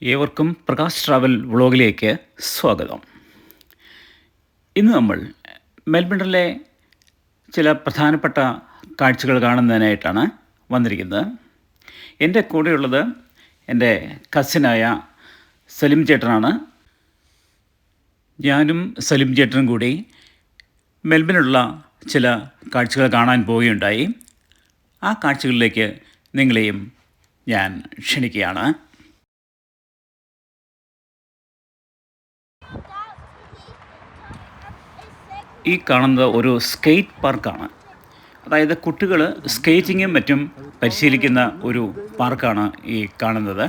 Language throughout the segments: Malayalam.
ഏവർക്കും പ്രകാശ് ട്രാവൽ വ്ളോഗിലേക്ക് സ്വാഗതം. ഇന്ന് നമ്മൾ മെൽബണിലെ ചില പ്രധാനപ്പെട്ട കാഴ്ചകൾ കാണുന്നതിനായിട്ടാണ് വന്നിരിക്കുന്നത്. എൻ്റെ കൂടെയുള്ളത് എൻ്റെ കസിനായ സലിം ചേട്ടനാണ്. ഞാനും സലിം ചേട്ടനും കൂടി മെൽബണിലുള്ള ചില കാഴ്ചകൾ കാണാൻ പോവുകയുണ്ടായി. ആ കാഴ്ചകളിലേക്ക് നിങ്ങളെയും ഞാൻ ക്ഷണിക്കുകയാണ്. ഈ കാണുന്നത് ഒരു സ്കേറ്റ് പാർക്കാണ്. അതായത് കുട്ടികൾ സ്കേറ്റിങ്ങും മറ്റും പരിശീലിക്കുന്ന ഒരു പാർക്കാണ് ഈ കാണുന്നത്.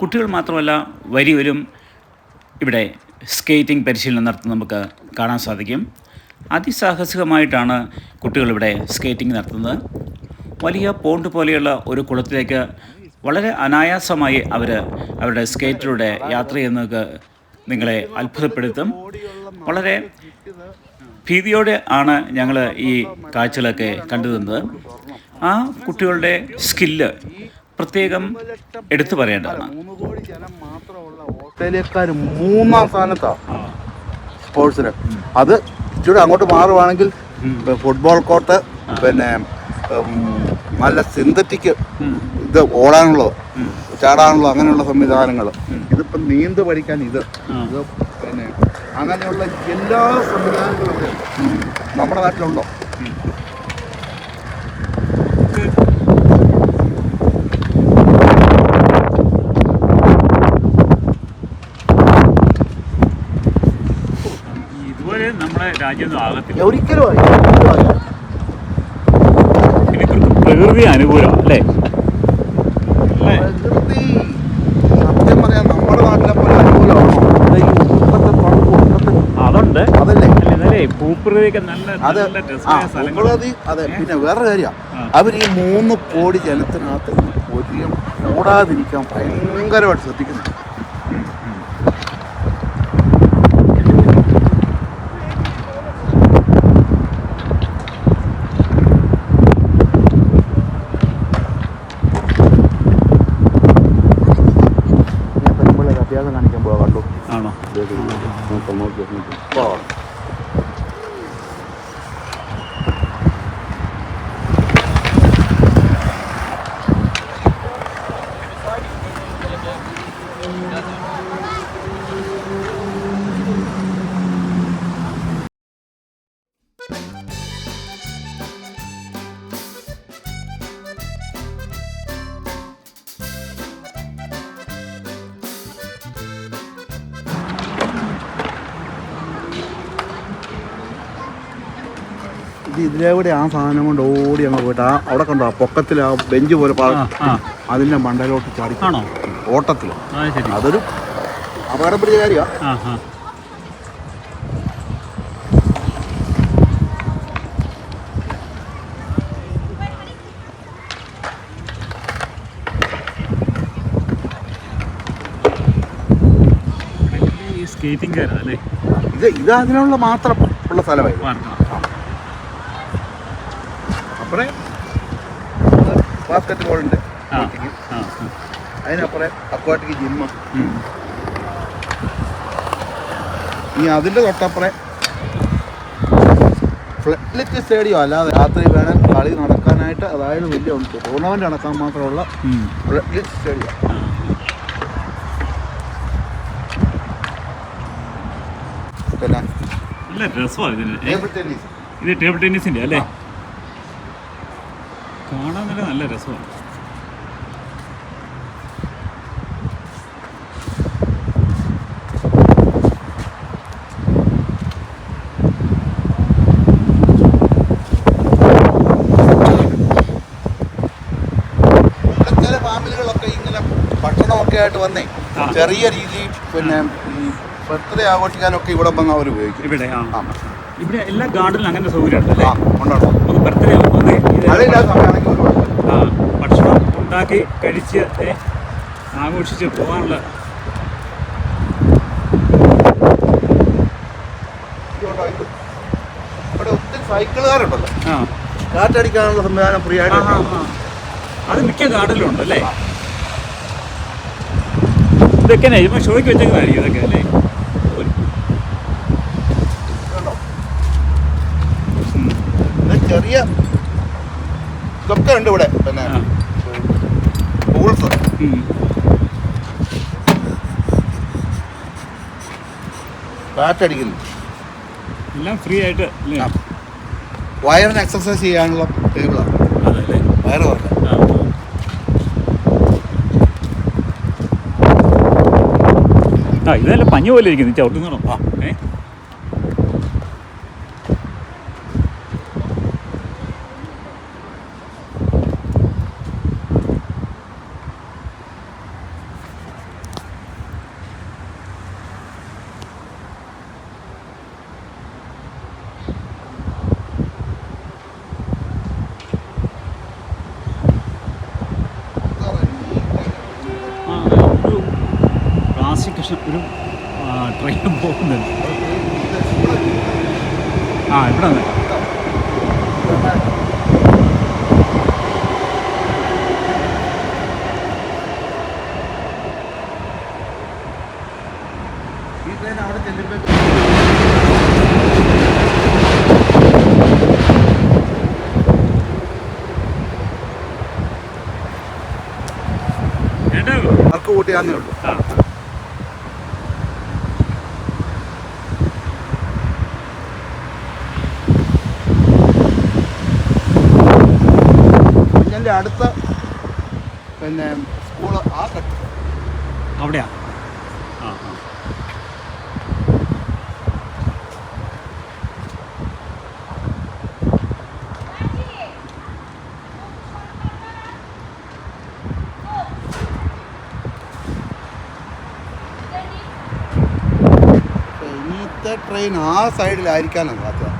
കുട്ടികൾ മാത്രമല്ല, വലിയവരും ഇവിടെ സ്കേറ്റിംഗ് പരിശീലനം നടത്തുന്നത് നമുക്ക് കാണാൻ സാധിക്കും. അതിസാഹസികമായിട്ടാണ് കുട്ടികളിവിടെ സ്കേറ്റിംഗ് നടത്തുന്നത്. വലിയ പോണ്ട് പോലെയുള്ള ഒരു കുളത്തിലേക്ക് വളരെ അനായാസമായി അവരുടെ സ്കേറ്റിലൂടെ യാത്ര ചെയ്യുന്നത് നിങ്ങളെ അത്ഭുതപ്പെടുത്തും. വളരെ ഭീതിയോടെ ആണ് ഞങ്ങൾ ഈ കാഴ്ചകളൊക്കെ കണ്ടുനിന്നത്. ആ കുട്ടികളുടെ സ്കില്ല് പ്രത്യേകം എടുത്തു പറയേണ്ടതാണ്. ഓസ്ട്രേലിയക്കാർ 3-ാം സ്ഥാനത്താണ് സ്പോർട്സിന്. അത് ഇച്ചിരി അങ്ങോട്ട് മാറുവാണെങ്കിൽ ഫുട്ബോൾ കോർട്ട്, പിന്നെ നല്ല സിന്തറ്റിക് ഇത് ഓടാനുള്ളത്, ചാടാനുള്ളത്, അങ്ങനെയുള്ള സംവിധാനങ്ങൾ. ഇതിപ്പം നീന്ത് പഠിക്കാൻ ഇത് പിന്നെ അങ്ങനെയുള്ള എല്ലാ സംവിധാനങ്ങളും നമ്മുടെ നാട്ടിലുണ്ടോ? ഇതുപോലെ നമ്മുടെ രാജ്യമൊന്നും ആകത്തില്ല. ഒരിക്കലും പ്രകൃതി അനുകൂലം അല്ലേ? പ്രകൃതി സത്യം പറയാൻ നമ്മുടെ നാട്ടിലെ പോലെ അനുകൂലമാണോ? അതുണ്ട്, അതല്ലേ ഭൂപ്രകൃതിയൊക്കെ നല്ല അതെ. പിന്നെ വേറെ കാര്യമാണ്, അവർ ഈ 3 കോടി ജനത്തിനകത്ത് ഒരിക്കലും ഓടാതിരിക്കാൻ ഭയങ്കരമായിട്ട് ശ്രദ്ധിക്കുന്നു. അഭ്യാസം കാണിക്കാൻ പോവാ. കണ്ടു ആണോ? ഇതിലെവിടെ ആ സാധനം കൊണ്ട് ഓടി അങ്ങ് പോയിട്ട് അവിടെ കണ്ടോ, ആ പൊക്കത്തിൽ ആ ബെഞ്ച് പോലെ അതിൻ്റെ മണ്ടയിലോട്ട് ചാടി ഓട്ടത്തിൽ. അതൊരു അപകടം പിടിച്ച കാര്യമാണ്. ഇത് അതിനുള്ള മാത്രം ഉള്ള സ്ഥലമായിരുന്നു. അപ്പുറേ ബാസ്കറ്റ് ബോളുണ്ട്, അതിനപ്പുറേ അക്വാട്ടിക് ജിമ്മ്. ഇനി അതിൻ്റെ തൊട്ടപ്പുറേ ഫ്ലഡ് സ്റ്റേഡിയം. അല്ലാതെ രാത്രി വേണം കളി നടക്കാനായിട്ട്, അതായത് വലിയ ടൂർണമെൻറ്റ് നടക്കാൻ മാത്രമുള്ള ഫ്ലഡ് സ്റ്റേഡിയം. പിന്നെ നല്ല രസമാണ് ടേബിൾ ടെന്നീസ്. ഇത് ടേബിൾ ടെന്നീസിൻ്റെ അല്ലേ? കാണാൻ തന്നെ നല്ല രസമാണ്. ചില ഫാമിലികളൊക്കെ ഇങ്ങനെ ഭക്ഷണമൊക്കെ ആയിട്ട് വന്നേ ചെറിയ രീതിയിൽ പിന്നെ ബർത്ത്ഡേ ആഘോഷിക്കാനൊക്കെ ഇവിടെ വന്ന് അവർ ഉപയോഗിക്കും. ഇവിടെ എല്ലാ ഗാർഡനിലും അങ്ങനെ സൗകര്യമുണ്ട്. ബർത്ത്ഡേ ഭക്ഷണം ഉണ്ടാക്കി കഴിച്ച് ആഘോഷിച്ച് പോകാനുള്ള ഇവിടെ ഒത്തിരി സൈക്കിളുകാരുണ്ടല്ലോ. കാറ്റടിക്കാനുള്ള സംവിധാനം ഫ്രീ ആയിട്ട് അത് മിക്ക ഗാർഡനിലും ഉണ്ടല്ലേ? ഇതൊക്കെ ഇപ്പം ഷോയ്ക്ക് വെച്ചേക്കുന്നതായിരിക്കും ഇതൊക്കെ അല്ലേ? ചെറിയ ഇതൊക്കെ ഉണ്ട് ഇവിടെ. പിന്നെ ബോൾസ് കാറ്റടിക്കുന്നു എല്ലാം ഫ്രീ ആയിട്ട് അല്ലേ? വയറിന് എക്സസൈസ് ചെയ്യാനുള്ള ടേബിളാണ്. അതല്ലേ വയറ് കുറക്കാൻ. ആ ഇതല്ല പഞ്ഞു പോലെ ഇരിക്കുന്നു ചവിട്ടുന്നോ? ആ ഒരു പ്ലാസ്റ്റിക് കഷ്ണം ഒരു ട്രെയിൻ പോകുന്നുണ്ട്. ആ ഇവിടെ വന്നേ. ഈ ട്രെയിൻ അവിടെ ചെല്ലുമ്പോൾ വർക്ക് കൂട്ടിയാന്നേ ഉള്ളൂ. കുഞ്ഞൻ്റെ അടുത്ത പിന്നെ സ്കൂള് ആ അവിടെയാ? ആ ആ ഇന്നത്തെ ട്രെയിൻ ആ സൈഡിലായിരിക്കാനാണ് സാധ്യത.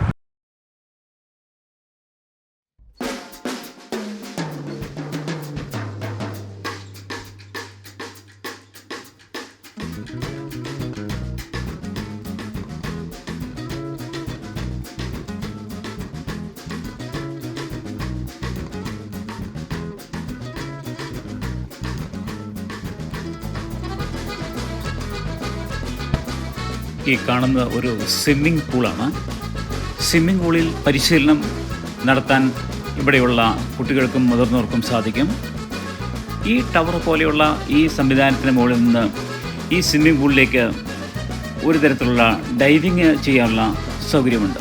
ഈ കാണുന്ന ഒരു സ്വിമ്മിംഗ് പൂളാണ്. സ്വിമ്മിംഗ് പൂളിൽ പരിശീലനം നടത്താൻ ഇവിടെയുള്ള കുട്ടികൾക്കും മുതിർന്നവർക്കും സാധിക്കും. ഈ ടവർ പോലെയുള്ള ഈ സംവിധാനത്തിന് മുകളിൽ നിന്ന് ഈ സ്വിമ്മിംഗ് പൂളിലേക്ക് ഒരു തരത്തിലുള്ള ഡൈവിങ് ചെയ്യാനുള്ള സൗകര്യമുണ്ട്.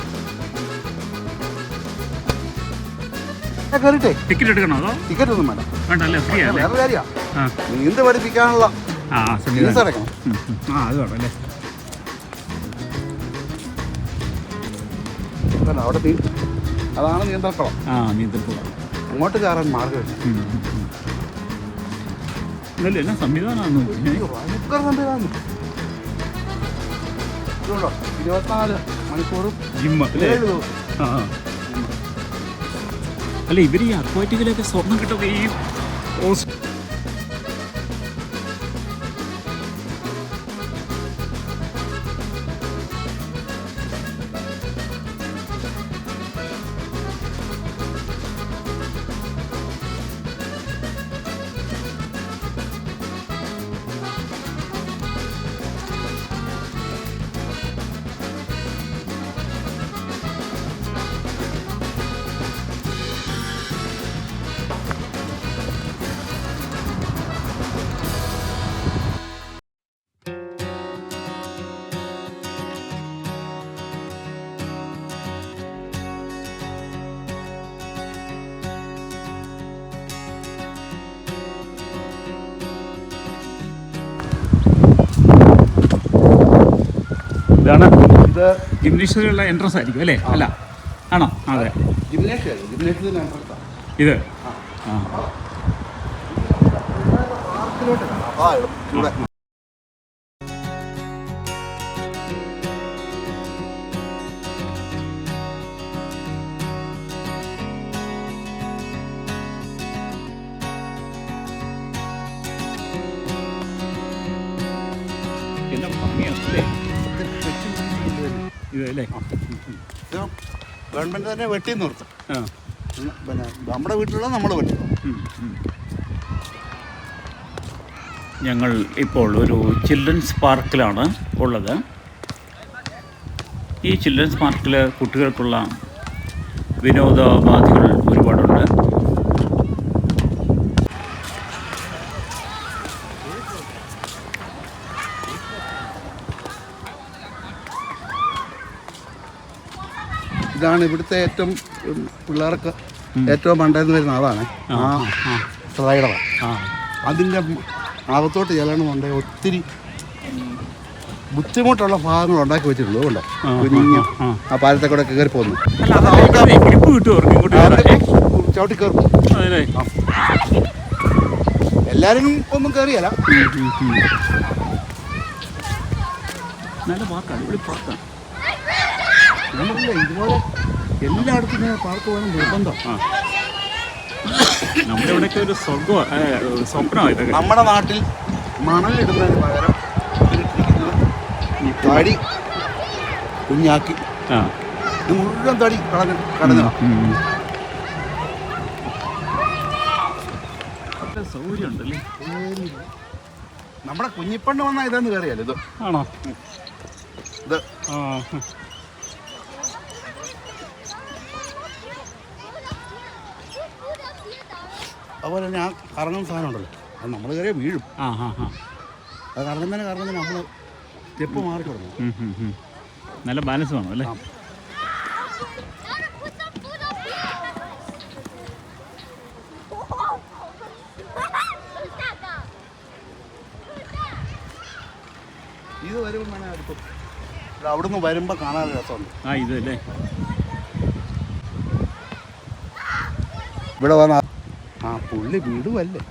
ടിക്കറ്റ് എടുക്കണോ അതോ? ടിക്കറ്റ് ഒന്നും വേണ്ട. വേണ്ട അല്ലേ? ഫ്രീ അല്ലേ? വേറെ കാര്യമാണ്, നീന്ത് പഠിപ്പിക്കാനുള്ള ഫീസ് അടക്കണം. അത് വേണം അല്ലേ? അവിടെ അതാണ് നീന്തൽക്കുളം. നീന്തൽക്കുളം. അങ്ങോട്ട് കയറാൻ മാർഗമില്ല. ഇതല്ലേ എല്ലാം സംവിധാനമാണെന്ന് ഭയങ്കര സംവിധാനം. 24 മണിക്കൂറും ജിമ്മ് അല്ലേ? അല്ല ഇവർ ഈ അക്വാറ്റിക്കിലൊക്കെ സ്വർണം കിട്ടുക ഈ ഇതാണ്. ഇത് ജിംനേഷ്യത്തിലുള്ള എൻട്രൻസ് ആയിരിക്കും അല്ലേ? അല്ല ആണോ? അതെ ജിംനേഷ്യം. ഇത് എല്ലാം ഭംഗിയാണല്ലേ? ഇതല്ലേ ഗവൺമെന്റ് തന്നെ വെട്ടി നിർത്തും. പിന്നെ നമ്മുടെ വീട്ടിലുള്ള നമ്മൾ വെട്ടും. ഞങ്ങൾ ഇപ്പോൾ ഒരു ചിൽഡ്രൻസ് പാർക്കിലാണ് ഉള്ളത്. ഈ ചിൽഡ്രൻസ് പാർക്കിൽ കുട്ടികൾക്കുള്ള വിനോദോപാധികൾ ഒരുപാടുണ്ട്. ഇതാണ് ഇവിടുത്തെ ഏറ്റവും പിള്ളേർക്ക് ഏറ്റവും പണ്ടെന്ന് വരുന്ന അതാണ് ആ സ്ലൈഡറാണ്. അതിൻ്റെ അകത്തോട്ട് ചെല്ലണമെന്നുണ്ടെങ്കിൽ ഒത്തിരി ബുദ്ധിമുട്ടുള്ള ഭാഗങ്ങൾ ഉണ്ടാക്കി വെച്ചിട്ടുള്ളൂ. അതുകൊണ്ട് കുഞ്ഞു ആ പാലത്തെ കൂടെ കയറി പോകുന്നു, ചവിട്ടി കയറും. എല്ലാവരും ഒന്നും കയറിയല്ല. നല്ല പാർക്കാണ്, ഇവിടെ പാർക്കാണ്. ഇതുപോലെ എല്ലായിടത്തും ഇങ്ങനെ പാർക്ക് വേണം നിർബന്ധം. നമ്മുടെ ഇവിടെയൊക്കെ ഒരു സ്വപ്നമാണ് ഇതൊക്കെ. നമ്മുടെ നാട്ടിൽ മണലിടുന്നതിന് പകരം തടി കുഞ്ഞാക്കി മുഴുവൻ തടി കടന്നു സൗകര്യം ഉണ്ടല്ലേ. നമ്മുടെ കുഞ്ഞിപ്പണ്ട് വന്നാൽ ഇതെന്ന് കയറിയാലോ. ഇത് ആണോ? ഇത് അതുപോലെ തന്നെ ആ കറങ്ങുന്ന സാധനം ഉണ്ടല്ലോ, അത് നമ്മൾ കയറിയ വീഴും. അത് കറങ്ങുന്നതിന് നമ്മൾ സ്റ്റെപ്പ് മാറി കൊടുക്കണം. നല്ല ബാലൻസ് വേണം അല്ലേ. ഇത് വരുമ്പോൾ വേണേൽ അടുത്ത് അവിടുന്ന് വരുമ്പോൾ കാണാൻ രസമുണ്ട്. ഇതല്ലേ ഇവിടെ വന്ന പുള്ളി വീടുമല്ലേ.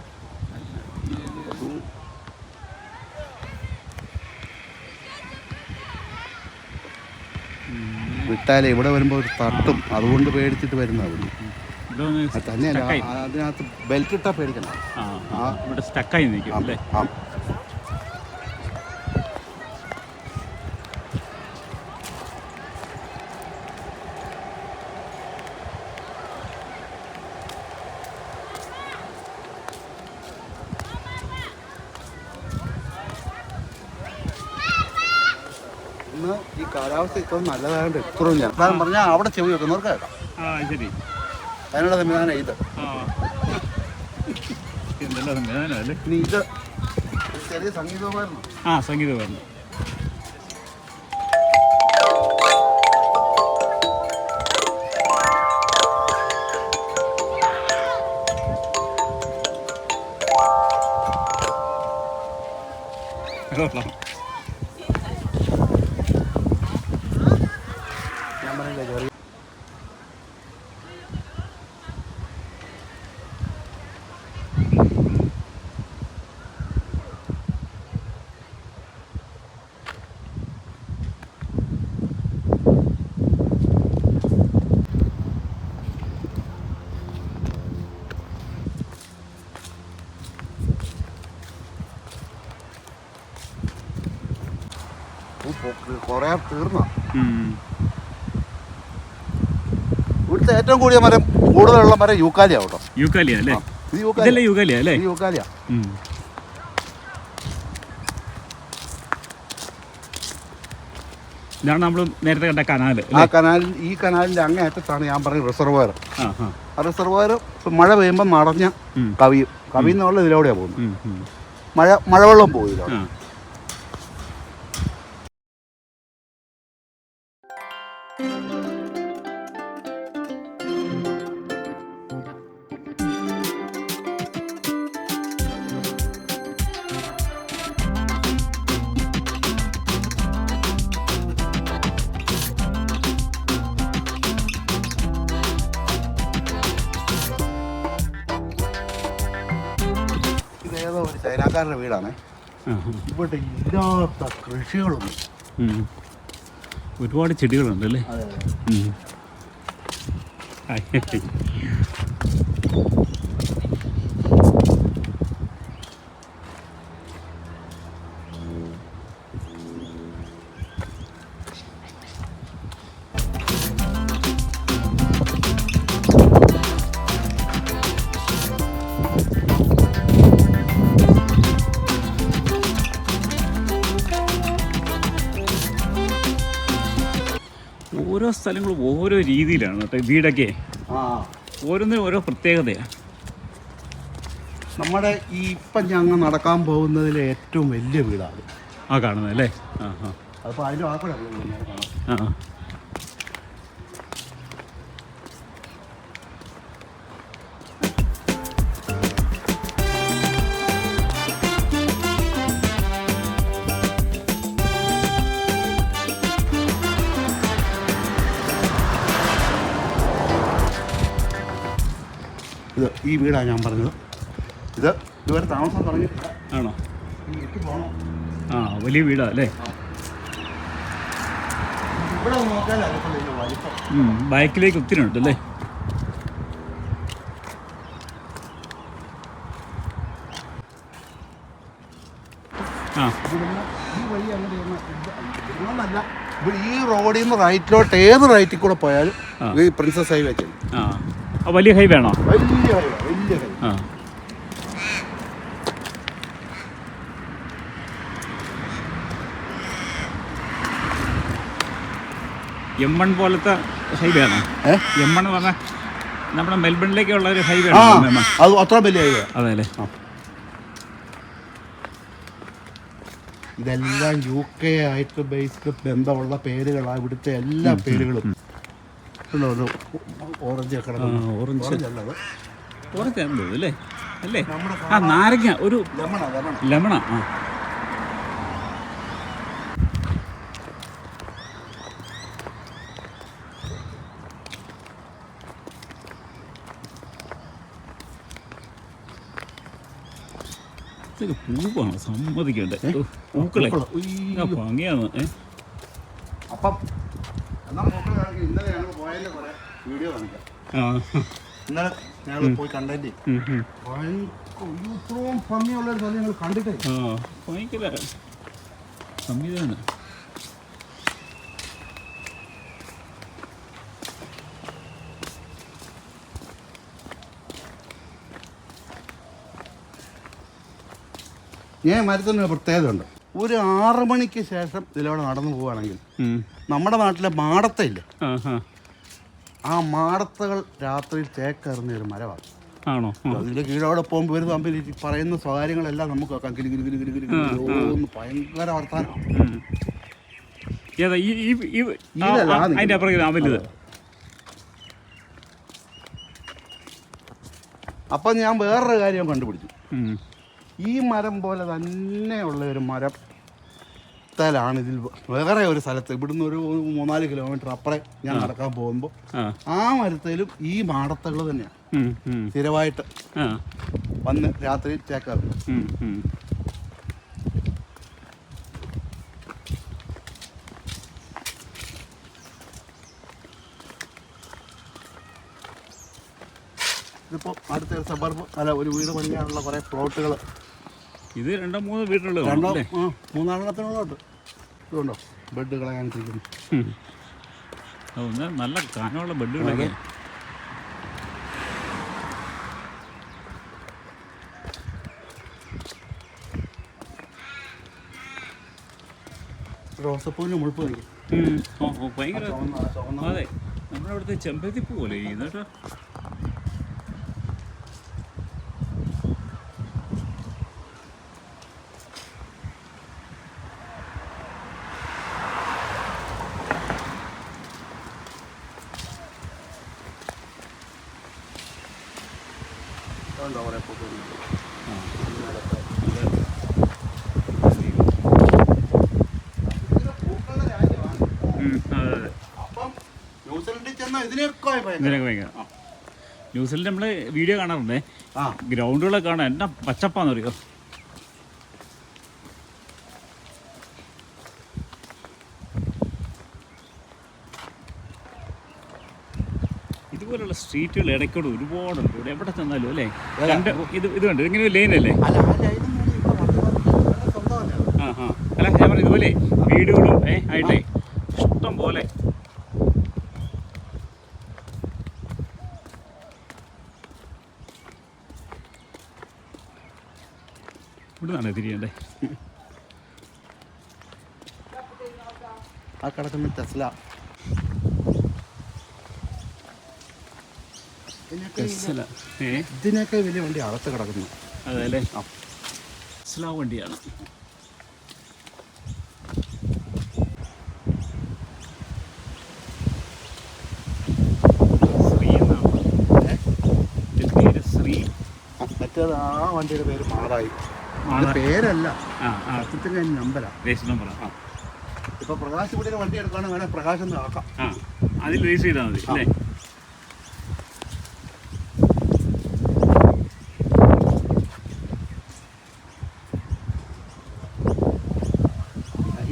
വിട്ടാലേ ഇവിടെ വരുമ്പോൾ ഒരു തട്ടും, അതുകൊണ്ട് പേടിച്ചിട്ട് വരുന്നതാണ്. തന്നെയല്ല, അതിനകത്ത് ബെൽറ്റ് ഇട്ടാ പേടിക്കണം. ഇവിടെ സ്റ്റക്കായി നിൽക്കും അല്ലേ. ഇന്ന് ഈ കാലാവസ്ഥ ഇപ്പം നല്ലതായത് ഇത്രയും ഞാൻ പറഞ്ഞാൽ അവിടെ ചെവി വെക്കുന്നവർക്ക് കേൾക്കാം. ശരി, അതിനുള്ള സംവിധാനം ഇത്. ഇനി ഇത് ചെറിയ സംഗീതോപകരണം. സംഗീതോപകരണം. ഞാൻ പറയില്ല ചെറിയ കുറേ തീർന്ന. ഇവിടുത്തെ ഏറ്റവും കൂടിയ മരം, കൂടുതലുള്ള മരം യൂക്കാലിയ കേട്ടോ. യൂക്കാലിയ അല്ലേ? യൂക്കാലിയ അല്ലേ? യൂക്കാലിയ. ഇതാണ് നമ്മൾ നേരത്തെ കണ്ട കനാൽ. ഈ കനാലിന്റെ അങ്ങേയറ്റത്താണ് ഞാൻ പറഞ്ഞ റിസർവോയർ. ആ റിസർവോയർ മഴ പെയ്യുമ്പോൾ നടഞ്ഞ കവിയുന്നുള്ള ഇതിലൂടെയാണ് പോകുന്നത്. മഴവെള്ളം പോയില്ല. ഇതേതോ ഒരു ചൈനക്കാരുടെ വീടാണ്. ഇവിടെ ഇല്ലാത്ത കൃഷികളൊന്നും. ഒരുപാട് ചെടികളുണ്ട് അല്ലേ. ഓരോ സ്ഥലങ്ങളും ഓരോ രീതിയിലാണ് കേട്ടോ വീടൊക്കെ. ആ ഓരോന്നിനും ഓരോ പ്രത്യേകതയാണ്. നമ്മുടെ ഈ ഇപ്പം ഞങ്ങൾ നടക്കാൻ പോകുന്നതിലെ ഏറ്റവും വലിയ വീടാണ് ആ കാണുന്നത് അല്ലേ? ആ ആ അതിപ്പോൾ അതിൻ്റെ ആ കൂടെ ആ ഇത് ഈ വീടാണ് ഞാൻ പറഞ്ഞത്. ഇത് ഇതുവരെ താമസം തുടങ്ങിയിട്ടില്ല. ആണോ? വീട്ടിൽ പോകണം. ആ വലിയ വീടാ അല്ലേ? ഇവിടെ നോക്കാൻ വലിപ്പം ബാക്കിലേക്ക് ഒത്തിരി ഉണ്ട് അല്ലേ? ആ ഈ വഴി അങ്ങോട്ട് ഇവിടെ ഈ റോഡിൽ നിന്ന് റൈറ്റിലോട്ട് ഏത് റൈറ്റിൽ കൂടെ പോയാലും ഈ പ്രിൻസസ് ഹൈവേ ചെയ്യും. ആ വലിയ ഹൈവേ ആണോ? വലിയ ഹൈവേ, വലിയ ഹൈവേ. ആ M1 പോലത്തെ ഹൈവേ ആണോ? M1 എന്ന് പറഞ്ഞാൽ നമ്മുടെ മെൽബണിലേക്കുള്ള ഒരു ഹൈവേ ആ ആണോ? അത് അത്ര വലിയ ഹൈവേ. അതെ അല്ലേ? ഇതെല്ലാം UK ആയിട്ട് ബേസ്ഡ് ബന്ധമുള്ള പേരുകളാണ് ഇവിടുത്തെ എല്ലാ പേരുകളും. ഓറഞ്ച് ഓറഞ്ച് അല്ലത് ഓറഞ്ച് അല്ലേ? അല്ലേ? ആ നാരങ്ങ ഒരു ലെമണ. ആ ഇതൊക്കെ പൂവാണ്, സമ്മതിക്കണ്ടേ? പൂക്കളെ ഭംഗിയാണ്. അപ്പം ഇന്നലെ ഞങ്ങൾ പോയതിൻ്റെ കുറേ വീഡിയോ കാണിക്കാം. ഇന്നലെ ഞങ്ങൾ പോയി കണ്ടതിൻ്റെ ഇത്രയും ഭംഗിയുള്ളൊരു സ്ഥലം ഞങ്ങൾ കണ്ടിട്ടേ. ഭയങ്കര സംവിധാനം. ഞാൻ മരത്തിന് പ്രത്യേകത ഉണ്ട്. ഒരു 6 മണിക്ക് ശേഷം ഇതിലൂടെ നടന്നു പോവുകയാണെങ്കിൽ നമ്മുടെ നാട്ടിലെ മാടത്തയില്ല, ആ മാടത്തകൾ രാത്രിയിൽ ചേക്കേറുന്ന ഒരു മരമാണ്. ആണോ? അതിൻ്റെ കീഴോടെ പോകുമ്പോൾ ഒരു തമ്മിൽ പറയുന്ന സ്വകാര്യങ്ങളെല്ലാം നമുക്ക് വെക്കാം. കിലി കിലി കിലി കിലി കിലി കിലി ഭയങ്കര വർത്താനമാണ്. അപ്പം ഞാൻ വേറൊരു കാര്യം കണ്ടുപിടിച്ചു. ഈ മരം പോലെ തന്നെയുള്ള ഒരു മരത്തിലാണ് ഇതിൽ വേറെ ഒരു സ്ഥലത്ത് ഇവിടുന്ന് ഒരു 3-4 കിലോമീറ്റർ അപ്പുറം ഞാൻ നടക്കാൻ പോകുമ്പോൾ ആ മരത്തിലും ഈ മാടത്തകൾ തന്നെയാണ് സ്ഥിരമായിട്ട് വന്ന് രാത്രി ചേക്കാറ്. ഇതിപ്പോൾ അടുത്ത സബർബ് അല്ല ഒരു വീട് പണിയാനുള്ള കുറേ പ്ലോട്ടുകൾ. ഇത് 2-3 വീടുകൾ, 3-4 ഇതുണ്ടോ ബെഡുകളെ കാണിച്ചിരിക്കുന്നു. നല്ല കാനമുള്ള ബെഡുകളൊക്കെ. റോസപ്പൂവിൻ്റെ മുഴുപ്പ് കാണിക്കും. ഭയങ്കര. അതെ, നമ്മുടെ അവിടുത്തെ ചെമ്പരത്തിപ്പൂ പോലെ കേട്ടോ. ന്യൂസിലൻഡ് നമ്മള് വീഡിയോ കാണാറുണ്ടേ. ഗ്രൗണ്ടുകളൊക്കെ കാണാൻ എന്നാ പച്ചപ്പാന്നറിയോ. ഇതുപോലുള്ള സ്ട്രീറ്റുകൾ ഇടയ്ക്കോട് ഒരുപാടുണ്ട് ഇവിടെ, എവിടെ ചെന്നാലും അല്ലേ. ഇത് കണ്ടു ഇങ്ങനെ ലൈനല്ലേ? അല്ല ഞാൻ പറഞ്ഞു ഇതുപോലെ വീടുകളും ആയിട്ടേ ഇഷ്ടം പോലെ. ഇവിടുന്നാണ് തിരിയണ്ടേ? ആ കിടക്കുന്ന ടെസ്ല ഇതിനൊക്കെ വലിയ വണ്ടി അകത്ത് കിടക്കുന്നു. അതെ അല്ലേ? സ്ലാവ് വണ്ടിയാണ്. മറ്റേത് ആ വണ്ടിയുടെ പേര് മാറായി. പേരല്ല, സത്യത്തിൻ്റെ നമ്പറാണ്. ഇപ്പൊ പ്രകാശ് ഇവിടെ വണ്ടി എടുക്കുകയാണെങ്കിൽ വേണേൽ പ്രകാശ് എന്ന് ആക്കാം. അതിൽ രജിസ്റ്റർ ചെയ്താൽ മതി അല്ലേ?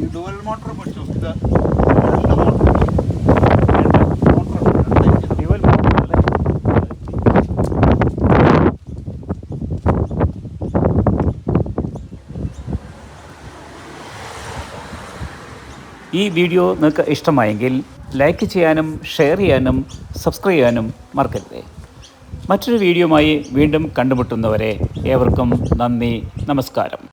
ഈ ഡുവൽ മോട്ടോർ പഠിച്ചോ? ഈ വീഡിയോ നിങ്ങൾക്ക് ഇഷ്ടമായെങ്കിൽ ലൈക്ക് ചെയ്യാനും ഷെയർ ചെയ്യാനും സബ്സ്ക്രൈബ് ചെയ്യാനും മറക്കരുത്. മറ്റൊരു വീഡിയോയുമായി വീണ്ടും കണ്ടുമുട്ടുന്നവരെ ഏവർക്കും നന്ദി, നമസ്കാരം.